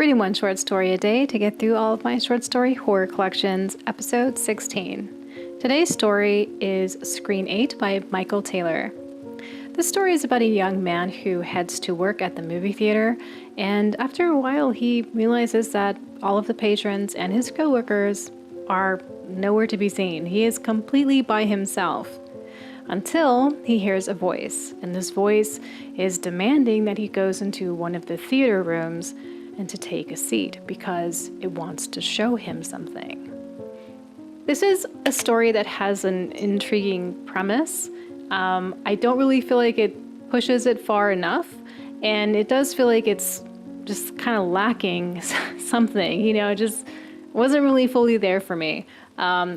Reading one short story a day to get through all of my short story horror collections, episode 16. Today's story is Screen 8 by Michael Taylor. This story is about a young man who heads to work at the movie theater, and after a while he realizes that all of the patrons and his coworkers are nowhere to be seen. He is completely by himself. Until he hears a voice, and this voice is demanding that he goes into one of the theater rooms and to take a seat because it wants to show him something. This is a story that has an intriguing premise. I don't really feel like it pushes it far enough, and it does feel like it's just kind of lacking something, it just wasn't really fully there for me.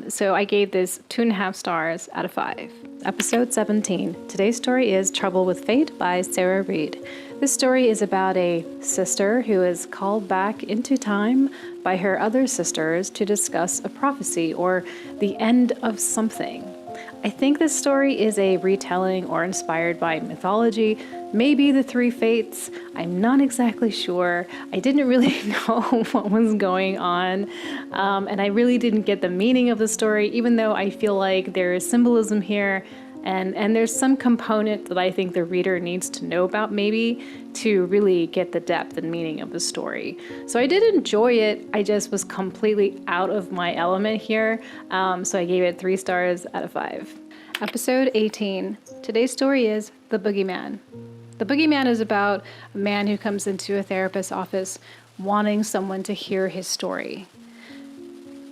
So I gave this 2.5 stars out of 5. Episode 17. Today's story is Trouble with Fate by Sarah Reed. This story is about a sister who is called back into time by her other sisters to discuss a prophecy or the end of something. I think this story is a retelling or inspired by mythology, maybe the 3 fates. I'm not exactly sure. I didn't really know what was going on, and I really didn't get the meaning of the story, even though I feel like there is symbolism here, and there's some component that I think the reader needs to know about maybe to really get the depth and meaning of the story. So I did enjoy it, I just was completely out of my element here, so I gave it 3 stars out of 5. Episode 18. Today's story is The Boogeyman. The Boogeyman is about a man who comes into a therapist's office wanting someone to hear his story.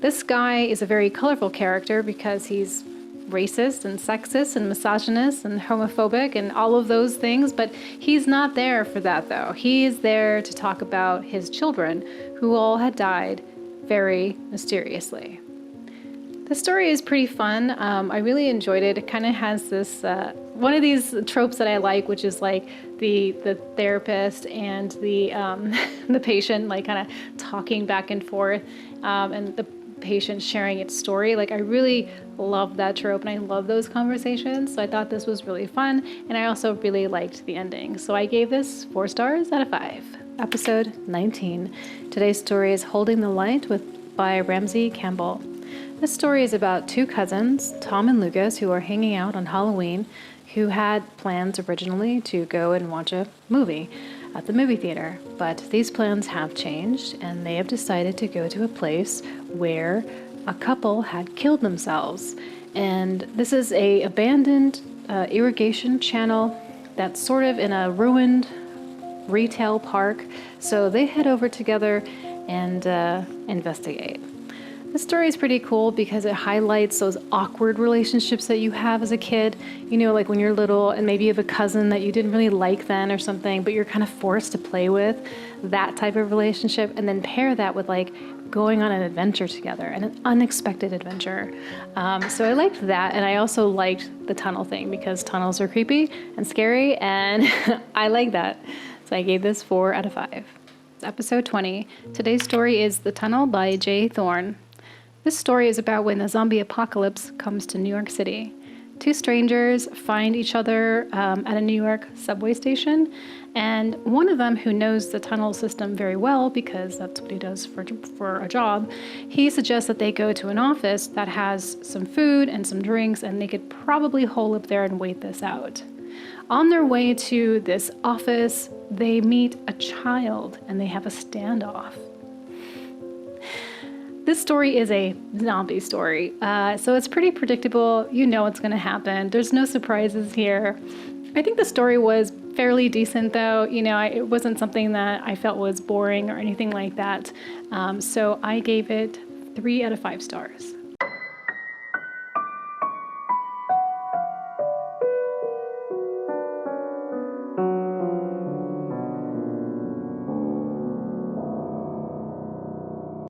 This guy is a very colorful character because he's racist and sexist and misogynist and homophobic and all of those things, but he's not there for that though. He is there to talk about his children who all had died very mysteriously. The story is pretty fun. I really enjoyed it. It kind of has this, one of these tropes that I like, which is like the therapist and the the patient like kind of talking back and forth, and the patient sharing its story. Like I really love that trope and I love those conversations. So I thought this was really fun, and I also really liked the ending. So I gave this 4 stars out of 5. Episode 19. Today's story is Holding the Light by Ramsey Campbell. This story is about 2 cousins, Tom and Lucas, who are hanging out on Halloween, who had plans originally to go and watch a movie at the movie theater. But these plans have changed, and they have decided to go to a place where a couple had killed themselves. And this is a abandoned irrigation channel that's sort of in a ruined retail park. So they head over together and investigate. The story is pretty cool because it highlights those awkward relationships that you have as a kid. Like when you're little and maybe you have a cousin that you didn't really like then or something, but you're kind of forced to play with that type of relationship, and then pair that with like going on an adventure together, and an unexpected adventure. So I liked that, and I also liked the tunnel thing because tunnels are creepy and scary, and I like that. So I gave this 4 out of 5. Episode 20. Today's story is The Tunnel by Thorn. This story is about when the zombie apocalypse comes to New York City. 2 strangers find each other at a New York subway station, and one of them, who knows the tunnel system very well because that's what he does for a job, he suggests that they go to an office that has some food and some drinks, and they could probably hole up there and wait this out. On their way to this office, they meet a child and they have a standoff. This story is a zombie story, so it's pretty predictable. You know what's going to happen. There's no surprises here. I think the story was fairly decent, though. It wasn't something that I felt was boring or anything like that. So I gave it 3 out of 5 stars.